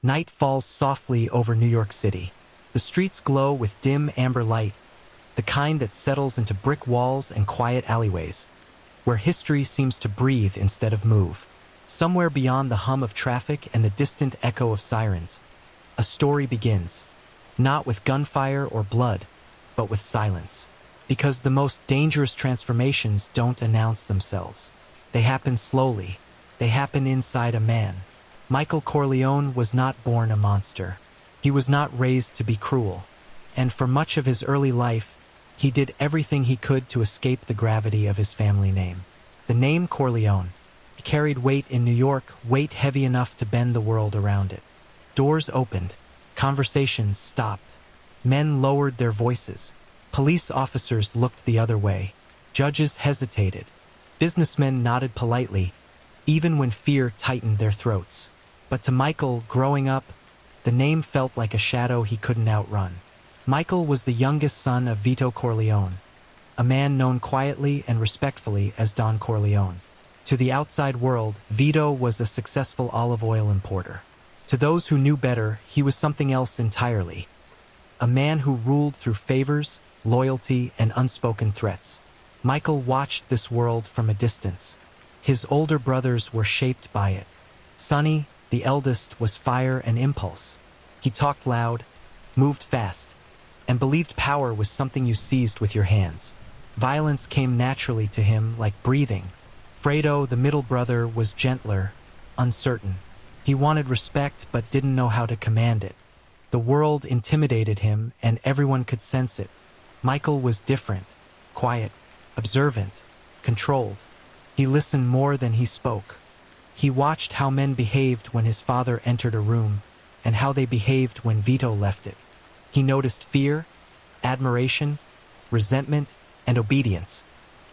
Night falls softly over New York City. The streets glow with dim amber light, the kind that settles into brick walls and quiet alleyways, where history seems to breathe instead of move. Somewhere beyond the hum of traffic and the distant echo of sirens, a story begins, not with gunfire or blood, but with silence. Because the most dangerous transformations don't announce themselves. They happen slowly. They happen inside a man. Michael Corleone was not born a monster. He was not raised to be cruel. And for much of his early life, he did everything he could to escape the gravity of his family name. The name Corleone carried weight in New York, weight heavy enough to bend the world around it. Doors opened. Conversations stopped. Men lowered their voices. Police officers looked the other way. Judges hesitated. Businessmen nodded politely, even when fear tightened their throats. But to Michael, growing up, the name felt like a shadow he couldn't outrun. Michael was the youngest son of Vito Corleone, a man known quietly and respectfully as Don Corleone. To the outside world, Vito was a successful olive oil importer. To those who knew better, he was something else entirely. A man who ruled through favors, loyalty, and unspoken threats. Michael watched this world from a distance. His older brothers were shaped by it. Sonny, the eldest, was fire and impulse. He talked loud, moved fast, and believed power was something you seized with your hands. Violence came naturally to him like breathing. Fredo, the middle brother, was gentler, uncertain. He wanted respect but didn't know how to command it. The world intimidated him and everyone could sense it. Michael was different, quiet, observant, controlled. He listened more than he spoke. He watched how men behaved when his father entered a room and how they behaved when Vito left it. He noticed fear, admiration, resentment, and obedience,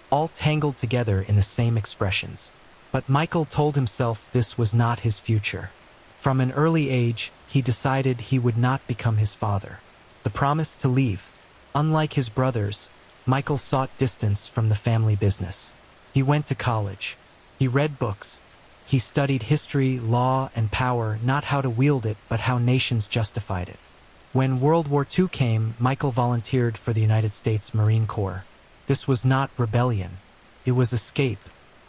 all tangled together in the same expressions. But Michael told himself this was not his future. From an early age, he decided he would not become his father. The promise to leave. Unlike his brothers, Michael sought distance from the family business. He went to college. He read books. He studied history, law, and power, not how to wield it, but how nations justified it. When World War II came, Michael volunteered for the United States Marine Corps. This was not rebellion. It was escape.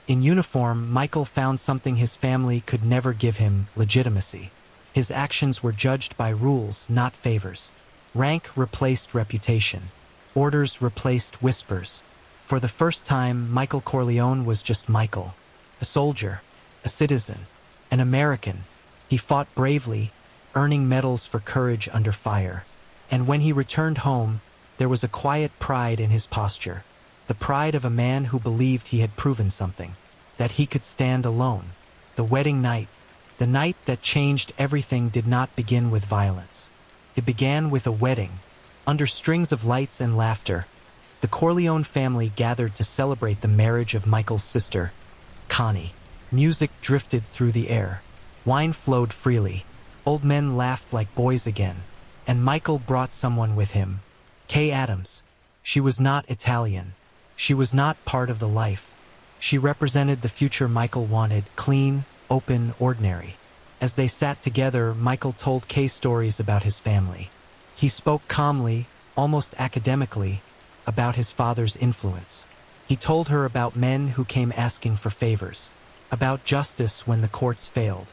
In uniform, Michael found something his family could never give him: legitimacy. His actions were judged by rules, not favors. Rank replaced reputation. Orders replaced whispers. For the first time, Michael Corleone was just Michael. A soldier, a citizen, an American. He fought bravely, earning medals for courage under fire. And when he returned home, there was a quiet pride in his posture. The pride of a man who believed he had proven something, that he could stand alone. The wedding night, the night that changed everything, did not begin with violence. It began with a wedding. Under strings of lights and laughter, the Corleone family gathered to celebrate the marriage of Michael's sister, Connie. Music drifted through the air. Wine flowed freely. Old men laughed like boys again. And Michael brought someone with him, Kay Adams. She was not Italian. She was not part of the life. She represented the future Michael wanted: clean, open, ordinary. As they sat together, Michael told Kay stories about his family. He spoke calmly, almost academically, about his father's influence. He told her about men who came asking for favors, about justice when the courts failed,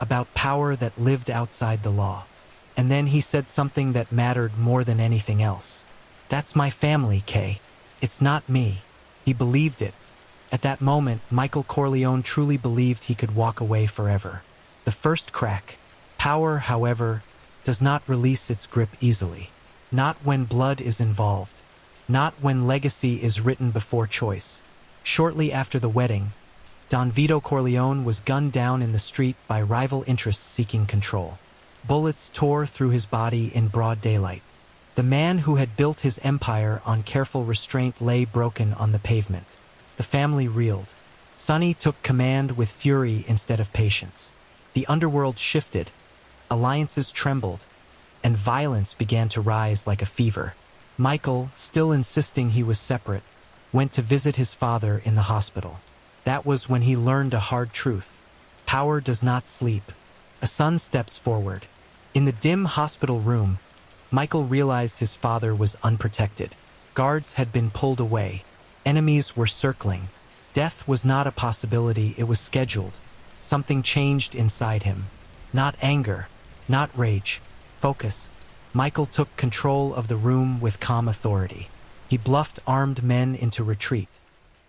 about power that lived outside the law. And then he said something that mattered more than anything else. "That's my family, Kay. It's not me." He believed it. At that moment, Michael Corleone truly believed he could walk away forever. The first crack. Power, however, does not release its grip easily. Not when blood is involved. Not when legacy is written before choice. Shortly after the wedding, Don Vito Corleone was gunned down in the street by rival interests seeking control. Bullets tore through his body in broad daylight. The man who had built his empire on careful restraint lay broken on the pavement. The family reeled. Sonny took command with fury instead of patience. The underworld shifted, alliances trembled, and violence began to rise like a fever. Michael, still insisting he was separate, went to visit his father in the hospital. That was when he learned a hard truth. Power does not sleep. A son steps forward. In the dim hospital room, Michael realized his father was unprotected. Guards had been pulled away. Enemies were circling. Death was not a possibility, it was scheduled. Something changed inside him. Not anger, not rage. Focus. Michael took control of the room with calm authority. He bluffed armed men into retreat.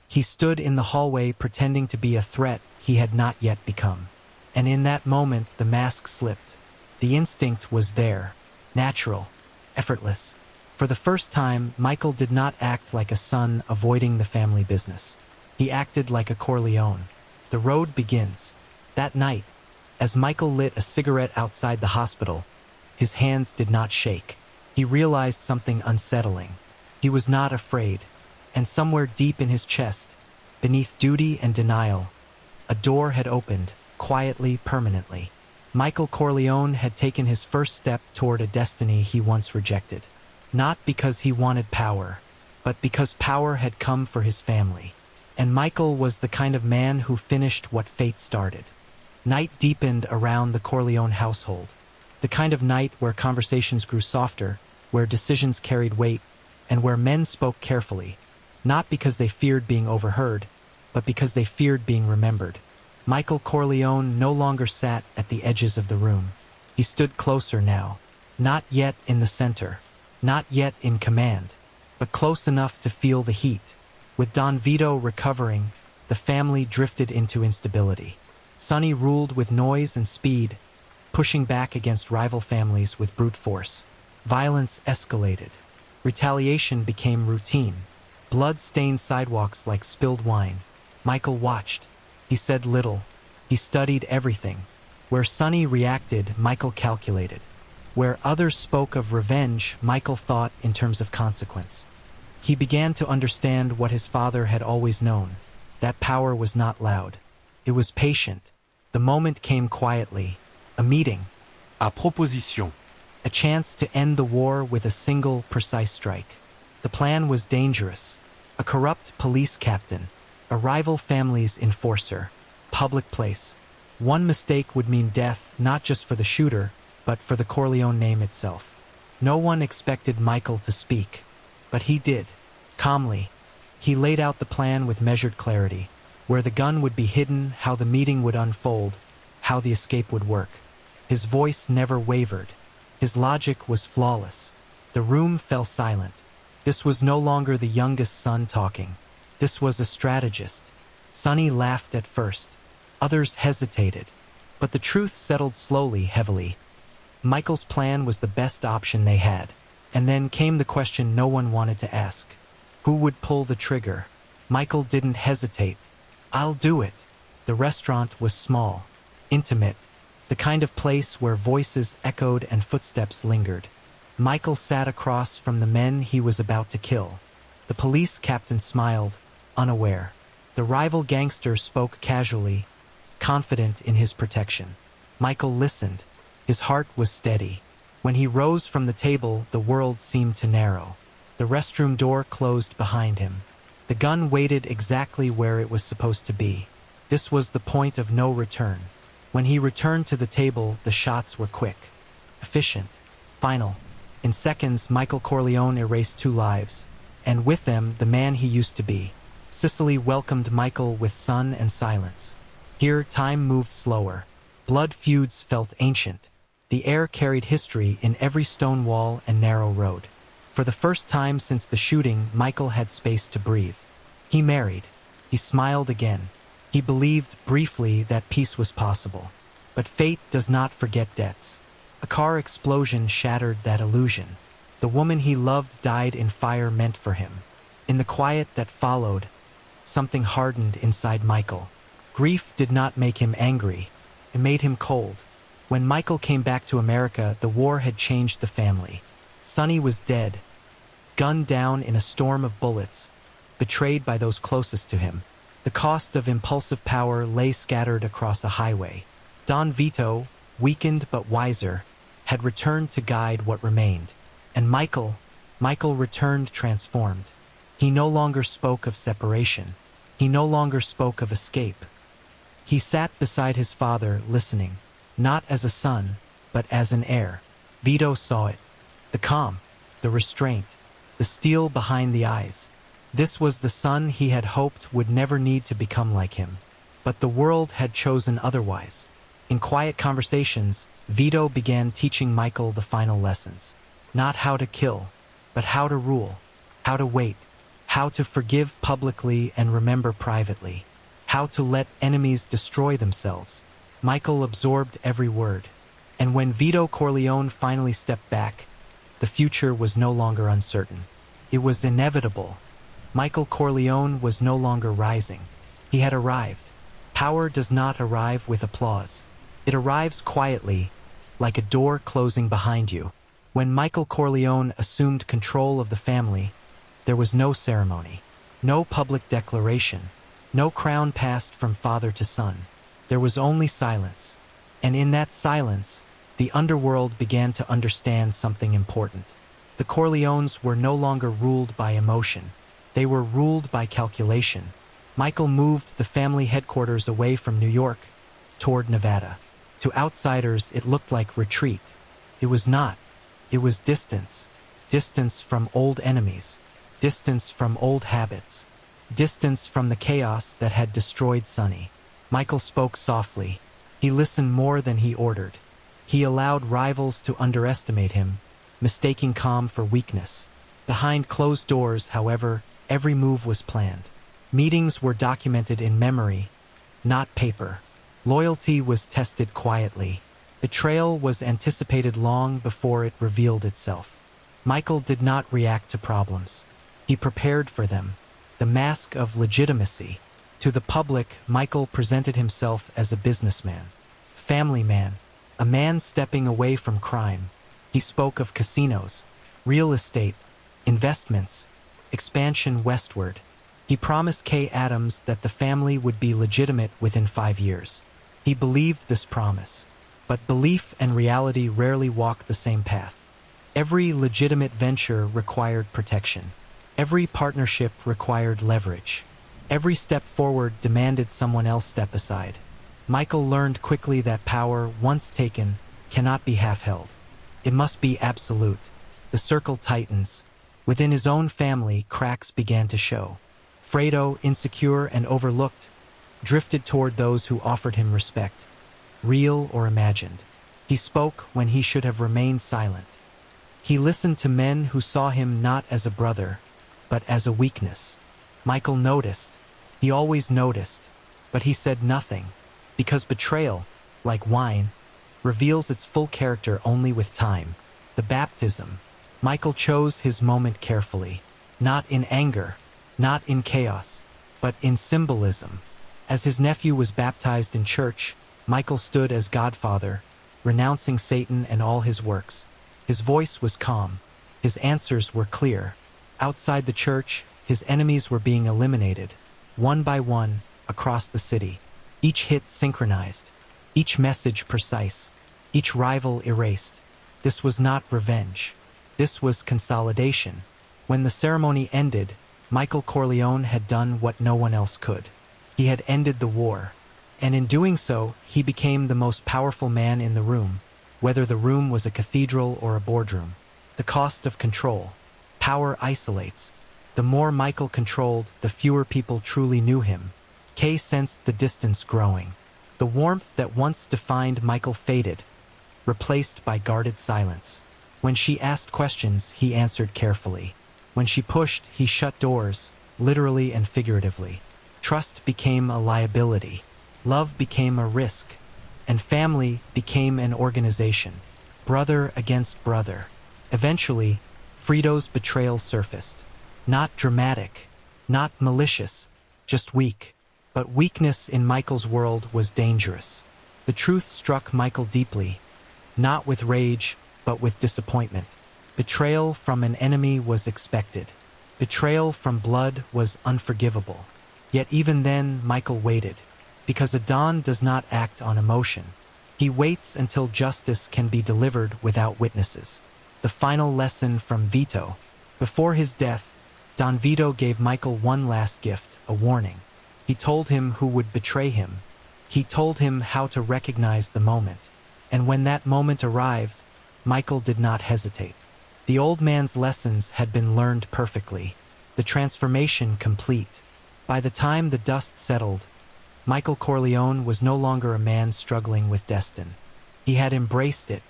He stood in the hallway pretending to be a threat he had not yet become. And in that moment, the mask slipped. The instinct was there, natural, effortless. For the first time, Michael did not act like a son avoiding the family business. He acted like a Corleone. The road begins. That night, as Michael lit a cigarette outside the hospital, his hands did not shake. He realized something unsettling. He was not afraid. And somewhere deep in his chest, beneath duty and denial, a door had opened, quietly, permanently. Michael Corleone had taken his first step toward a destiny he once rejected. Not because he wanted power, but because power had come for his family. And Michael was the kind of man who finished what fate started. Night deepened around the Corleone household. The kind of night where conversations grew softer, where decisions carried weight, and where men spoke carefully, not because they feared being overheard, but because they feared being remembered. Michael Corleone no longer sat at the edges of the room. He stood closer now, not yet in the center, not yet in command, but close enough to feel the heat. With Don Vito recovering, the family drifted into instability. Sonny ruled with noise and speed, pushing back against rival families with brute force. Violence escalated. Retaliation became routine. Blood stained sidewalks like spilled wine. Michael watched. He said little. He studied everything. Where Sonny reacted, Michael calculated. Where others spoke of revenge, Michael thought in terms of consequence. He began to understand what his father had always known. That power was not loud. It was patient. The moment came quietly. A meeting. À proposition. A chance to end the war with a single, precise strike. The plan was dangerous. A corrupt police captain. A rival family's enforcer. Public place. One mistake would mean death, not just for the shooter, but for the Corleone name itself. No one expected Michael to speak, but he did. Calmly. He laid out the plan with measured clarity. Where the gun would be hidden, how the meeting would unfold, how the escape would work. His voice never wavered. His logic was flawless. The room fell silent. This was no longer the youngest son talking. This was a strategist. Sonny laughed at first. Others hesitated. But the truth settled slowly, heavily. Michael's plan was the best option they had. And then came the question no one wanted to ask. Who would pull the trigger? Michael didn't hesitate. I'll do it. The restaurant was small, intimate, the kind of place where voices echoed and footsteps lingered. Michael sat across from the men he was about to kill. The police captain smiled, unaware. The rival gangster spoke casually, confident in his protection. Michael listened. His heart was steady. When he rose from the table, the world seemed to narrow. The restroom door closed behind him. The gun waited exactly where it was supposed to be. This was the point of no return. When he returned to the table, the shots were quick, efficient, final. In seconds, Michael Corleone erased 2 lives, and with them, the man he used to be. Sicily welcomed Michael with sun and silence. Here, time moved slower. Blood feuds felt ancient. The air carried history in every stone wall and narrow road. For the first time since the shooting, Michael had space to breathe. He married. He smiled again. He believed, briefly, that peace was possible. But fate does not forget debts. A car explosion shattered that illusion. The woman he loved died in fire meant for him. In the quiet that followed, something hardened inside Michael. Grief did not make him angry. It made him cold. When Michael came back to America, the war had changed the family. Sonny was dead, gunned down in a storm of bullets, betrayed by those closest to him. The cost of impulsive power lay scattered across a highway. Don Vito, weakened but wiser, had returned to guide what remained. And Michael returned transformed. He no longer spoke of separation. He no longer spoke of escape. He sat beside his father, listening. not as a son, but as an heir. Vito saw it. The calm, the restraint, the steel behind the eyes. This was the son he had hoped would never need to become like him. But the world had chosen otherwise. In quiet conversations, Vito began teaching Michael the final lessons. Not how to kill, but how to rule, how to wait, how to forgive publicly and remember privately, how to let enemies destroy themselves. Michael absorbed every word. And when Vito Corleone finally stepped back, the future was no longer uncertain. It was inevitable. Michael Corleone was no longer rising. He had arrived. Power does not arrive with applause. It arrives quietly, like a door closing behind you. When Michael Corleone assumed control of the family, there was no ceremony, no public declaration, no crown passed from father to son. There was only silence. And in that silence, the underworld began to understand something important. The Corleones were no longer ruled by emotion. They were ruled by calculation. Michael moved the family headquarters away from New York toward Nevada. To outsiders, it looked like retreat. It was not. It was distance. Distance from old enemies. Distance from old habits. Distance from the chaos that had destroyed Sonny. Michael spoke softly. He listened more than he ordered. He allowed rivals to underestimate him, mistaking calm for weakness. Behind closed doors, however, every move was planned. Meetings were documented in memory, not paper. Loyalty was tested quietly. Betrayal was anticipated long before it revealed itself. Michael did not react to problems. He prepared for them. The mask of legitimacy. To the public, Michael presented himself as a businessman, family man, a man stepping away from crime. He spoke of casinos, real estate, investments, expansion westward. He promised Kay Adams that the family would be legitimate within 5 years. He believed this promise, but belief and reality rarely walk the same path. Every legitimate venture required protection. Every partnership required leverage. Every step forward demanded someone else step aside. Michael learned quickly that power, once taken, cannot be half-held. It must be absolute. The circle tightens. Within his own family, cracks began to show. Fredo, insecure and overlooked, drifted toward those who offered him respect, real or imagined. He spoke when he should have remained silent. He listened to men who saw him not as a brother, but as a weakness. Michael noticed. He always noticed, but he said nothing, because betrayal, like wine, reveals its full character only with time. The baptism. Michael chose his moment carefully, not in anger, not in chaos, but in symbolism. As his nephew was baptized in church, Michael stood as godfather, renouncing Satan and all his works. His voice was calm. His answers were clear. Outside the church, his enemies were being eliminated, one by one, across the city. Each hit synchronized, each message precise, each rival erased. This was not revenge. This was consolidation. When the ceremony ended, Michael Corleone had done what no one else could. He had ended the war, and in doing so, he became the most powerful man in the room, whether the room was a cathedral or a boardroom. The cost of control. Power isolates. The more Michael controlled, the fewer people truly knew him. Kay sensed the distance growing. The warmth that once defined Michael faded, replaced by guarded silence. When she asked questions, he answered carefully. When she pushed, he shut doors, literally and figuratively. Trust became a liability. Love became a risk. And family became an organization. Brother against brother. Eventually, Fredo's betrayal surfaced. Not dramatic, not malicious, just weak. But weakness in Michael's world was dangerous. The truth struck Michael deeply, not with rage, but with disappointment. Betrayal from an enemy was expected. Betrayal from blood was unforgivable. Yet even then, Michael waited, because a Don does not act on emotion. He waits until justice can be delivered without witnesses. The final lesson from Vito. Before his death, Don Vito gave Michael one last gift, a warning. He told him who would betray him. He told him how to recognize the moment. And when that moment arrived, Michael did not hesitate. The old man's lessons had been learned perfectly, the transformation complete. By the time the dust settled, Michael Corleone was no longer a man struggling with destiny. He had embraced it.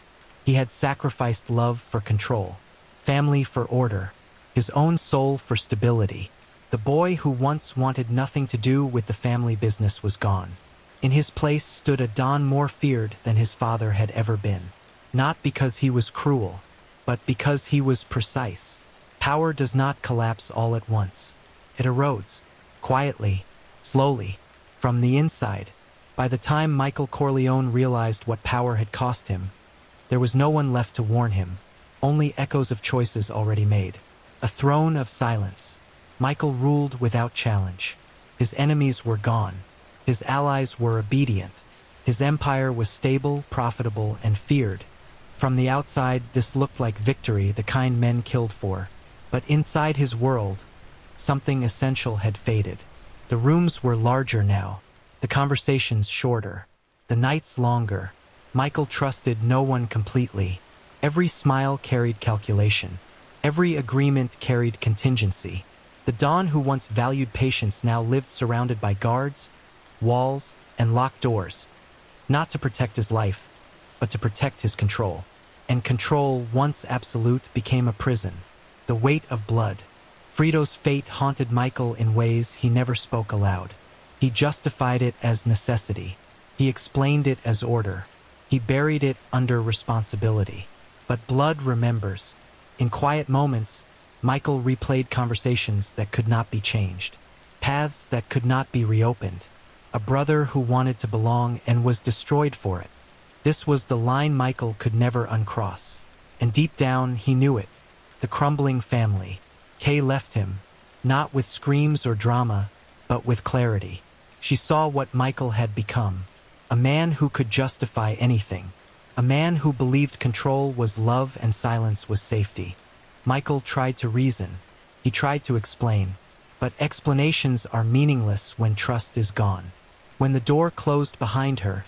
He had sacrificed love for control, family for order, his own soul for stability. The boy who once wanted nothing to do with the family business was gone. In his place stood a Don more feared than his father had ever been. Not because he was cruel, but because he was precise. Power does not collapse all at once. It erodes, quietly, slowly, from the inside. By the time Michael Corleone realized what power had cost him, there was no one left to warn him, only echoes of choices already made. A throne of silence. Michael ruled without challenge. His enemies were gone. His allies were obedient. His empire was stable, profitable, and feared. From the outside, this looked like victory, the kind men killed for. But inside his world, something essential had faded. The rooms were larger now, the conversations shorter, the nights longer. Michael trusted no one completely. Every smile carried calculation. Every agreement carried contingency. The Don who once valued patience now lived surrounded by guards, walls, and locked doors. Not to protect his life, but to protect his control. And control, once absolute, became a prison. The weight of blood. Frito's fate haunted Michael in ways he never spoke aloud. He justified it as necessity. He explained it as order. He buried it under responsibility. But blood remembers. In quiet moments, Michael replayed conversations that could not be changed. Paths that could not be reopened. A brother who wanted to belong and was destroyed for it. This was the line Michael could never uncross. And deep down, he knew it. The crumbling family. Kay left him, not with screams or drama, but with clarity. She saw what Michael had become. A man who could justify anything. A man who believed control was love and silence was safety. Michael tried to reason. He tried to explain. But explanations are meaningless when trust is gone. When the door closed behind her,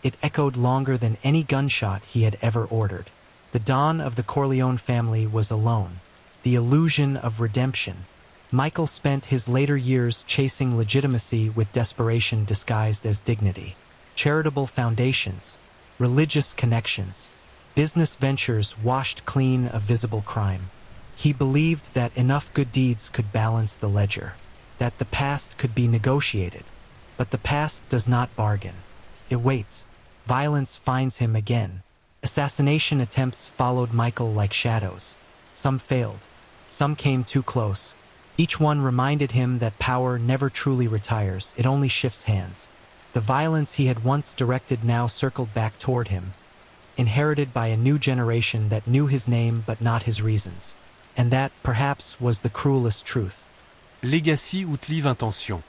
it echoed longer than any gunshot he had ever ordered. The Don of the Corleone family was alone. The illusion of redemption. Michael spent his later years chasing legitimacy with desperation disguised as dignity. Charitable foundations, religious connections, business ventures washed clean of visible crime. He believed that enough good deeds could balance the ledger, that the past could be negotiated. But the past does not bargain. It waits. Violence finds him again. Assassination attempts followed Michael like shadows. Some failed. Some came too close. Each one reminded him that power never truly retires, it only shifts hands. The violence he had once directed now circled back toward him, inherited by a new generation that knew his name but not his reasons. And that, perhaps, was the cruelest truth. Legacy outlive intention.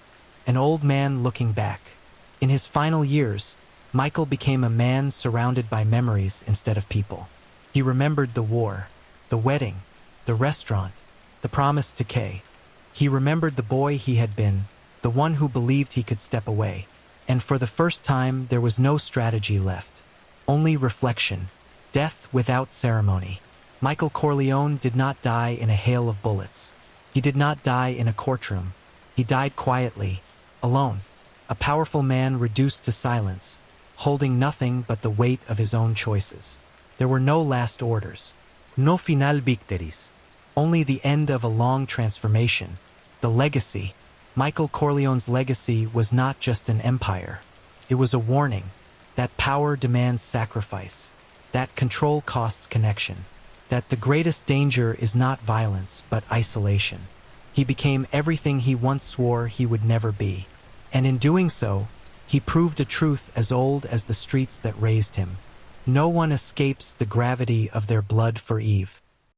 An old man looking back. In his final years, Michael became a man surrounded by memories instead of people. He remembered the war, the wedding, the restaurant, the promise to Kay. He remembered the boy he had been, the one who believed he could step away. And for the first time, there was no strategy left. Only reflection. Death without ceremony. Michael Corleone did not die in a hail of bullets. He did not die in a courtroom. He died quietly, alone. A powerful man reduced to silence, holding nothing but the weight of his own choices. There were no last orders. No final victories. Only the end of a long transformation. The legacy. Michael Corleone's legacy was not just an empire. It was a warning that power demands sacrifice, that control costs connection, that the greatest danger is not violence but isolation. He became everything he once swore he would never be. And in doing so, he proved a truth as old as the streets that raised him. No one escapes the gravity of their blood for Eve.